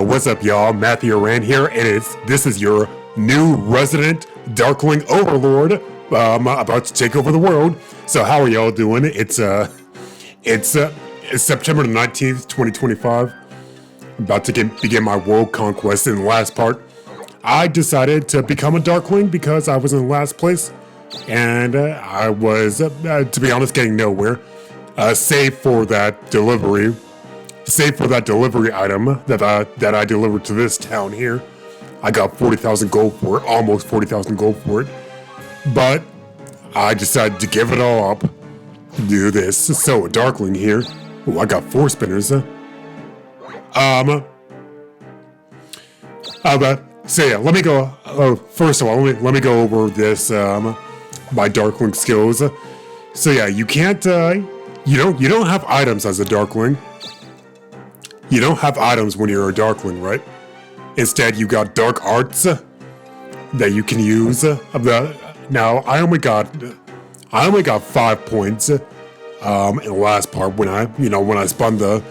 What's up, y'all? Matthew Rand here, and this is your new resident Darkling Overlord. About to take over the world. So how are y'all doing? It's September the 19th, 2025. About to begin my world conquest. In the last part, I decided to become a Darkling because I was in last place, and I was, to be honest, getting nowhere. Save for that delivery item that I delivered to this town here. I got 40,000 gold for it, almost 40,000 gold for it. But I decided to give it all up to do this. So a Darkling here. Ooh, I got 4 spinners. So yeah, let me go. First of all, let me go over this my Darkling skills. So yeah, you can't. You don't have items as a Darkling. You don't have items when you're a Darkling, right? Instead, you got dark arts that you can use. Now, I only got 5 points in the last part when I spun the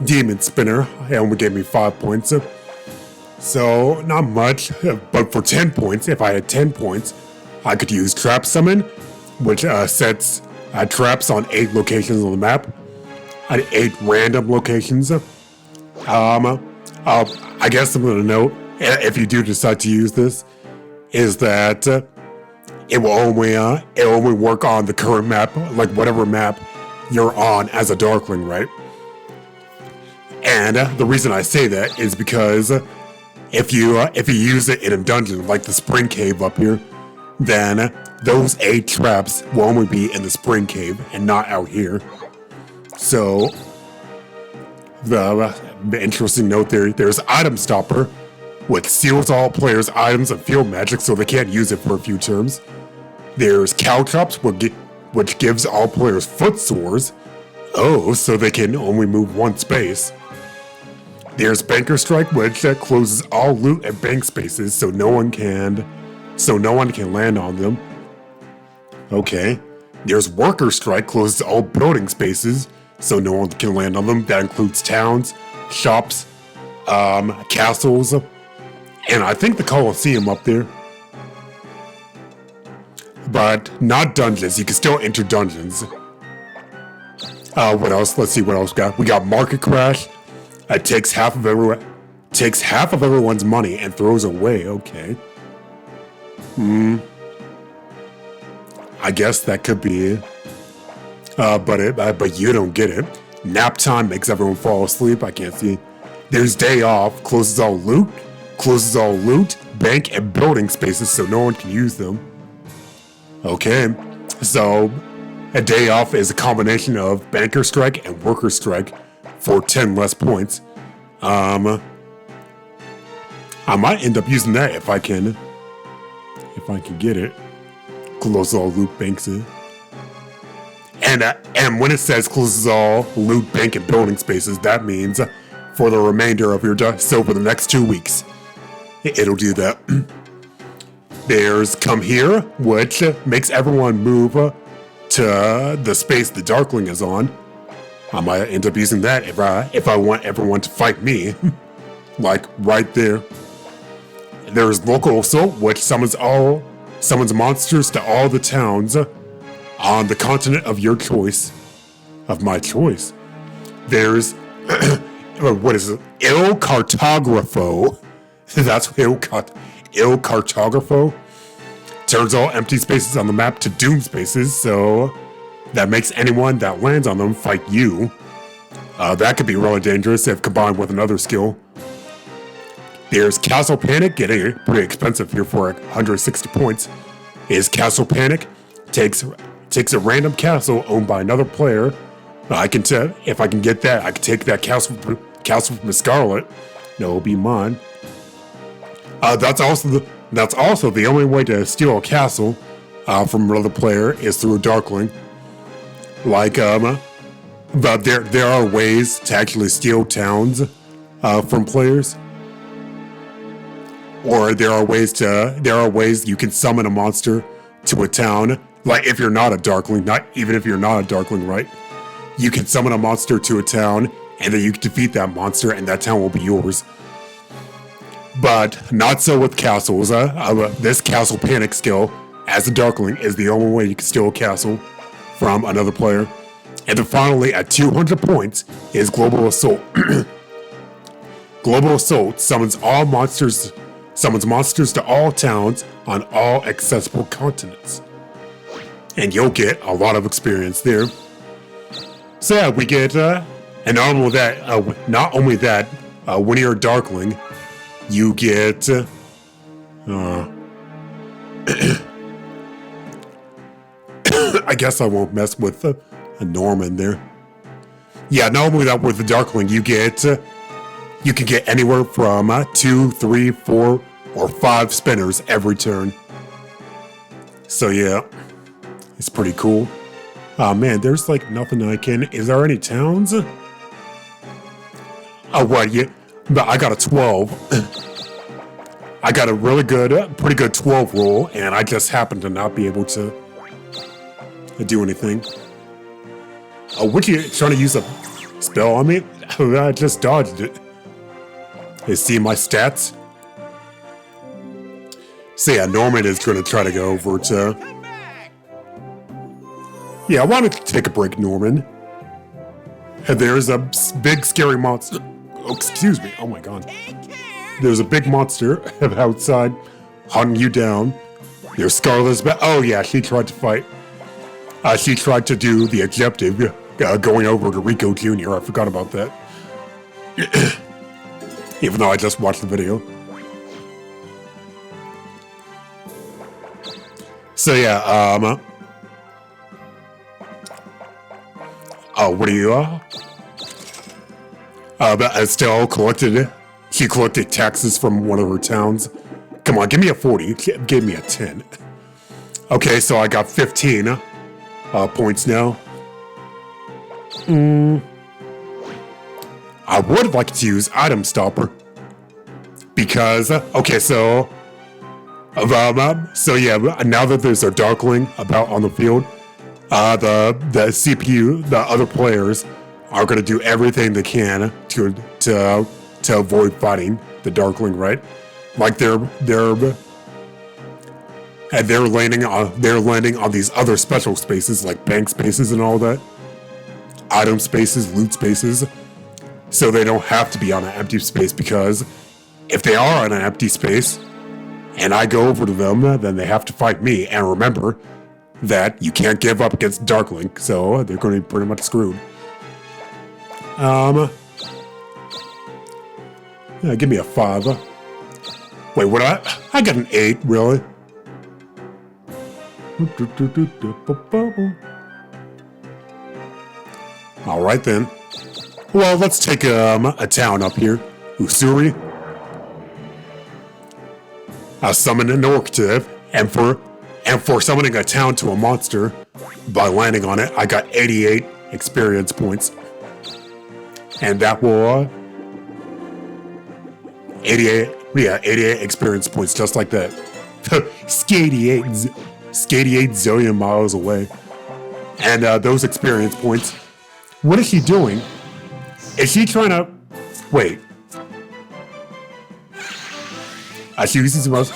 demon spinner. It only gave me 5 points. So not much, but for 10 points, if I had 10 points, I could use Trap Summon, which sets traps on 8 locations on the map, at 8 random locations. I guess something to note, if you do decide to use this, is that it will only work on the current map, like whatever map you're on as a Darkling, right? And the reason I say that is because if you use it in a dungeon like the Spring Cave up here, then those 8 traps will only be in the Spring Cave and not out here. So the interesting note there's Item Stopper, which seals all players' items and field magic so they can't use it for a few turns. There's Caltrops, which gives all players foot sores. Oh, so they can only move 1 space. There's Banker Strike, which closes all loot and bank spaces so no one can land on them. Okay. There's Worker Strike, closes all building spaces so no one can land on them. That includes towns, shops, castles, and I think the Colosseum up there. But not dungeons. You can still enter dungeons. What else? Let's see what else we got. We got Market Crash. It takes half of everyone's money and throws away. Okay. I guess that could be. But you don't get it. Nap Time makes everyone fall asleep. I can't see. There's Day Off, closes all loot, bank, and building spaces so no one can use them. Okay, so a Day Off is a combination of Banker Strike and Worker Strike for 10 less points. I might end up using that if I can get it. Close all loot banks in. And when it says closes all loot, bank, and building spaces, that means for the remainder of your day, so for the next 2 weeks, it'll do that. There's Come Here, which makes everyone move to the space the Darkling is on. I might end up using that if I want everyone to fight me, like right there. There's Local Assault, which summons monsters to all the towns on the continent of your choice, of my choice. There's, what is it? Il Cartographo. That's Il Cartographo. Turns all empty spaces on the map to doom spaces, so that makes anyone that lands on them fight you. That could be really dangerous if combined with another skill. There's Castle Panic, getting pretty expensive here for 160 points. Is Castle Panic, takes a random castle owned by another player. If I can get that, I can take that castle from Scarlett. No, it'll be mine. That's also the only way to steal a castle from another player is through a Darkling. But there are ways to actually steal towns from players. Or there are ways you can summon a monster to a town. Like if you're not a Darkling, right? You can summon a monster to a town, and then you can defeat that monster, and that town will be yours. But not so with castles. This castle panic skill, as a Darkling, is the only way you can steal a castle from another player. And then finally, at 200 points, is Global Assault. Global Assault summons monsters to all towns on all accessible continents. And you'll get a lot of experience there. So yeah, we get, and not only that, when you're a Darkling, you get, I guess I won't mess with a Norman there. Yeah, not only that, with the Darkling, you can get anywhere from 2, 3, 4, or 5 spinners every turn. So yeah, it's pretty cool. Oh man, there's like nothing I can. Is there any towns? Oh what? Yeah, but I got a 12. I got a pretty good 12 roll, and I just happened to not be able to do anything. Oh, what you trying to use a spell on me? I just dodged it. You see my stats? So yeah, Norman is going to try to go over to... Yeah, I wanted to take a break, Norman. And there's a big scary monster. Oh, excuse me. Oh my god. There's a big monster outside hunting you down. There's Scarlett's back. Oh yeah, she tried to fight. She tried to do the objective, going over to Rico Jr. I forgot about that. Even though I just watched the video. So yeah, oh, what are you, but Estelle she collected taxes from one of her towns. Come on, give me a 40. Give me a 10. Okay, so I got 15 points now. I would like to use Item Stopper. Because, okay, so yeah, now that there's a Darkling about on the field, the CPU, the other players, are going to do everything they can to avoid fighting the Darkling, right? Like they're landing on these other special spaces like bank spaces and all that, item spaces, loot spaces, so they don't have to be on an empty space. Because if they are on an empty space and I go over to them, then they have to fight me. And remember that you can't give up against Darkling, so they're going to be pretty much screwed. Yeah, give me a 5. Wait, what? I got an 8, really? All right then. Well, let's take a town up here, Usuri. I summon an Orcative, and for summoning a town to a monster by landing on it, I got 88 experience points, and that will 88 experience points, just like that. Skady 8 zillion miles away. And those experience points, what is she doing? Is she trying to... Wait. She uses the most...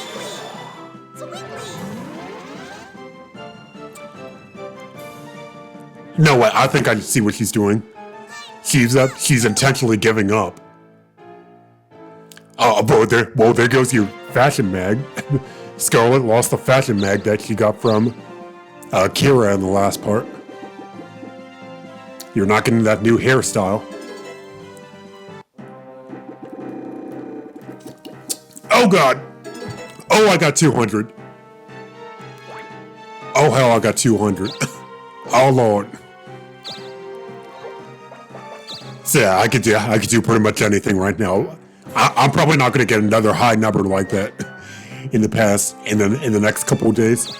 No way, I think I see what she's doing. She's intentionally giving up. Oh, well, there goes your fashion mag. Scarlett lost the fashion mag that she got from Kira in the last part. You're not getting that new hairstyle. Oh god! Oh, I got 200. Oh hell, I got 200. Oh lord. So yeah, I could do pretty much anything right now. I'm probably not going to get another high number like that in the next couple of days.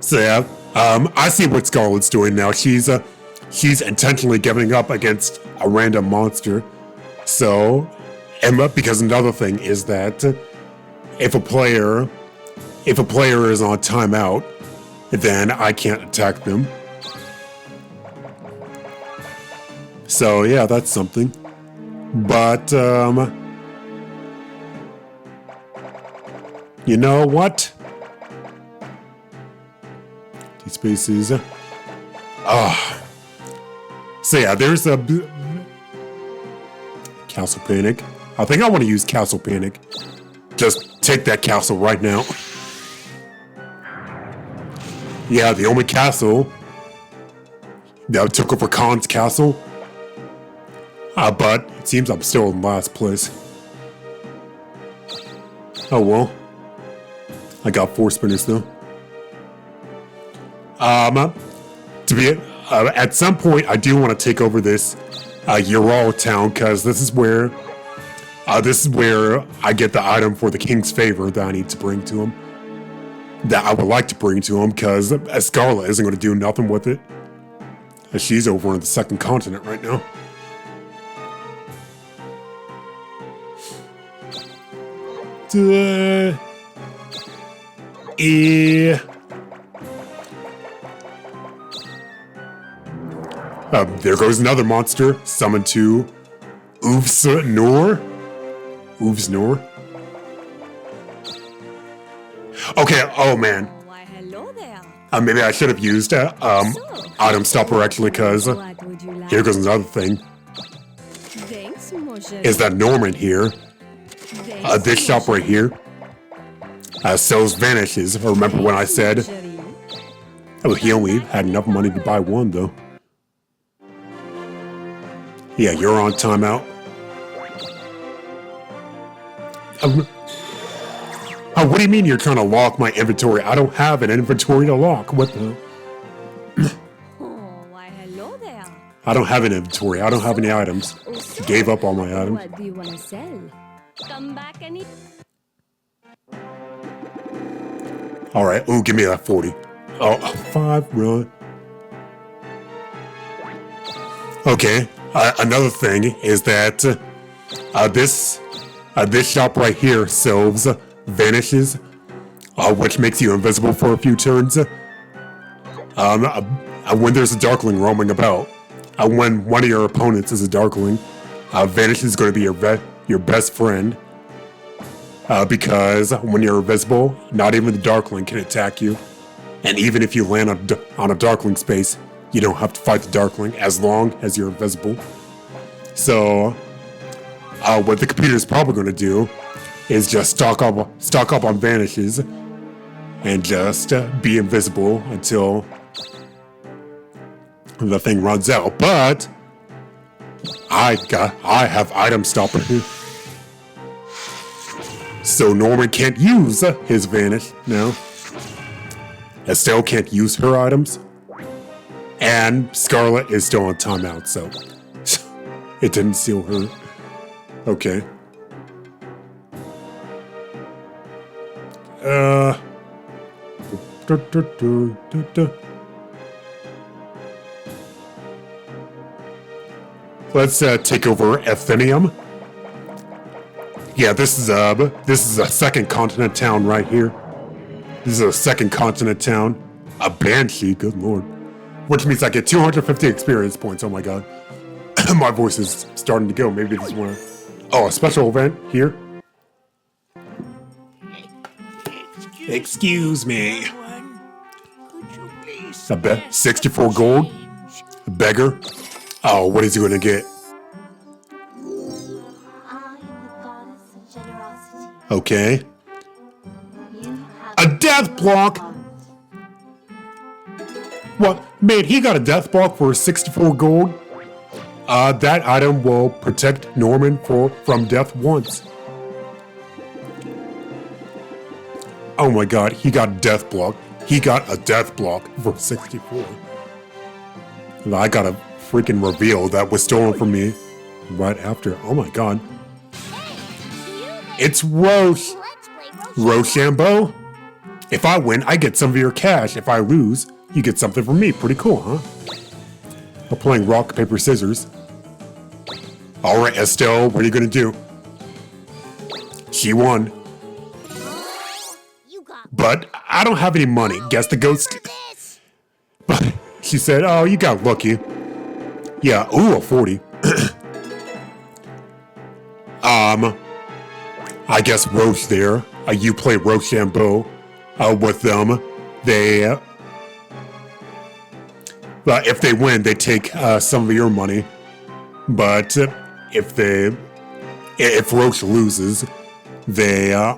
So yeah, I see what Scarlett's doing now. She's intentionally giving up against a random monster. So, because another thing is that if a player is on timeout, then I can't attack them. So yeah, that's something. But You know what? These spaces. So yeah, there's a Castle Panic. I think I want to use Castle Panic. Just take that castle right now. Yeah, the only castle that took over Khan's castle. But it seems I'm still in last place. Oh well. I got 4 spinners though. To be at some point, I do want to take over this Yoooo town because this is where I get the item for the king's favor that I need to bring to him. That I would like to bring to him because Scarlett isn't going to do nothing with it. As she's over on the second continent right now. There goes another monster summoned to Oofs Nor. Okay, oh man. Why, hello there. Maybe I should have used item stopper actually, because What would you like? here goes another thing. Thanks, Moshe. Is that Norman here? This shop right here sells vanishes. Remember when I said, oh, he only had enough money to buy one though. Yeah, you're on timeout. What do you mean you're trying to lock my inventory? I don't have an inventory to lock. What the? Oh, why, hello there. I don't have an inventory. I don't have any items. Gave up all my items. What do you want to sell? Come back and eat. All right. Ooh, give me that 40. Oh, 5 run. Okay. Another thing is that this shop right here sells vanishes, which makes you invisible for a few turns. When there's a Darkling roaming about, when one of your opponents is a Darkling, Vanish is going to be your best friend. Because when you're invisible, not even the Darkling can attack you. And even if you land on a Darkling space, you don't have to fight the Darkling as long as you're invisible. So, what the computer is probably going to do is just stock up on vanishes and just be invisible until the thing runs out. But I have item stopper here. So Norman can't use his vanish now. Estelle can't use her items. And Scarlett is still on timeout, so it didn't seal her. Okay. Let's take over Athenium. Yeah, this is a second continent town right here. This is a second continent town. A banshee, good lord. Which means I get 250 experience points. Oh my god. My voice is starting to go. Maybe this one. Oh, a special event here. Excuse me. I bet 64 gold. A beggar. Oh, what is he gonna get? Okay. A death block. What? Man, he got a death block for 64 gold. That item will protect Norman from death once. Oh my god, he got a death block. He got a death block for 64. And I got a freaking reveal that was stolen from me right after. Oh my god. It's Roche. Rochambeau. If I win, I get some of your cash. If I lose, you get something from me. Pretty cool, huh? We're playing rock, paper, scissors. Alright, Estelle, what are you gonna do? She won. But I don't have any money. Guess the ghost. But she said, oh, you got lucky. Yeah, ooh, a 40. I guess Roche there you play Rochambeau with them, they if they win, they take some of your money. But if Roche loses, they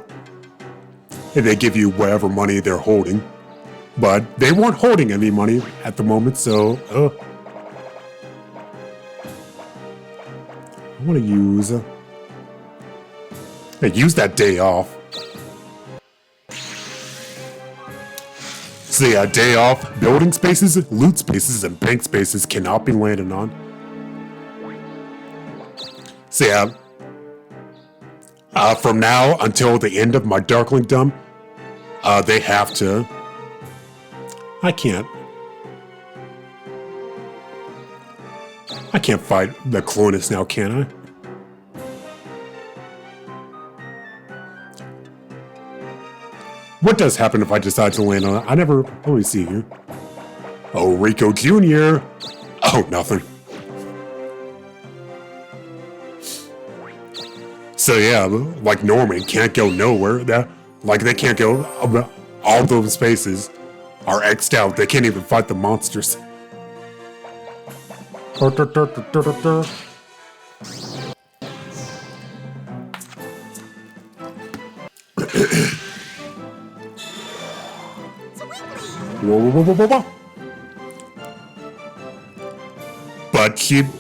give you whatever money they're holding. But they weren't holding any money at the moment, so I want to use that day off. So yeah, day off. Building spaces, loot spaces, and bank spaces cannot be landed on. So yeah, from now until the end of my Darklingdom, they have to. I can't fight the Clonus now, can I? What does happen if I decide to land on it? Let me see here. Oh, Rico Jr. Oh, nothing. So yeah, like Norman can't go nowhere. They can't go, all those spaces are X'd out. They can't even fight the monsters. Whoa.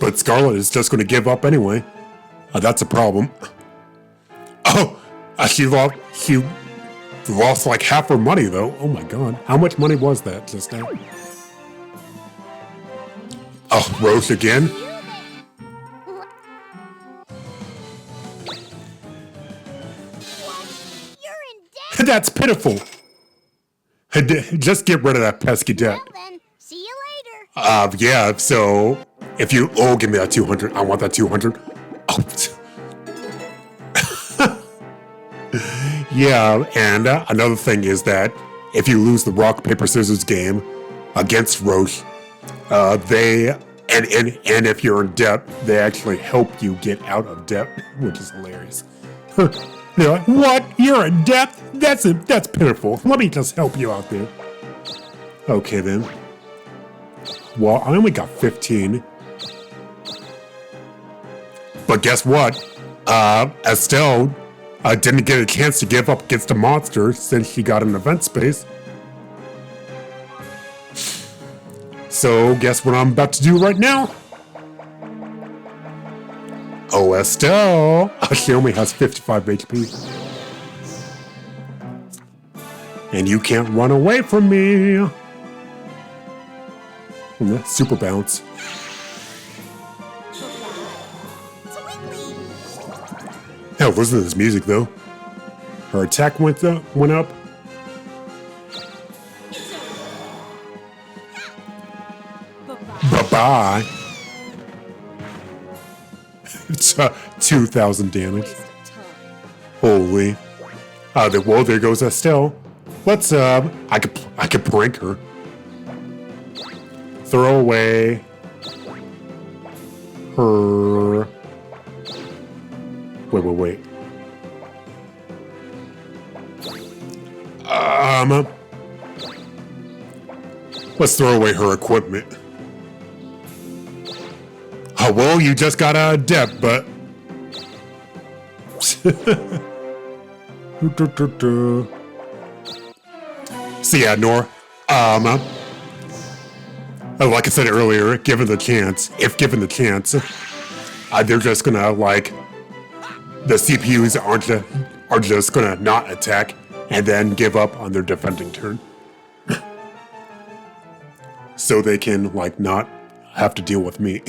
But Scarlett is just going to give up anyway. That's a problem. Oh, she lost like half her money though. Oh my god. How much money was that just now? Oh, Rose again? That's pitiful. Just get rid of that pesky debt. Well then, see you later. Yeah, so if you give me that 200. I want that 200. Oh. Yeah, and another thing is that if you lose the rock paper scissors game against Roche, and if you're in debt, they actually help you get out of debt, which is hilarious. They're like, what? You're in debt? That's pitiful. Let me just help you out there. Okay then. Well, I only got 15. But guess what? Estelle didn't get a chance to give up against a monster since she got an event space. So guess what I'm about to do right now? Oh, Estelle! She only has 55 HP. And you can't run away from me! Super bounce. Hell, listen to this music though. Her attack went up. Bye-bye. It's 2,000 damage. Holy. Well, there goes Estelle. Let's, I could prank her. Throw away her... Wait. Let's throw away her equipment. Oh, well, you just got out of debt, but... So yeah, Nor, like I said earlier, if given the chance, they're just gonna, like, the CPUs are just gonna not attack and then give up on their defending turn. So they can, like, not have to deal with me.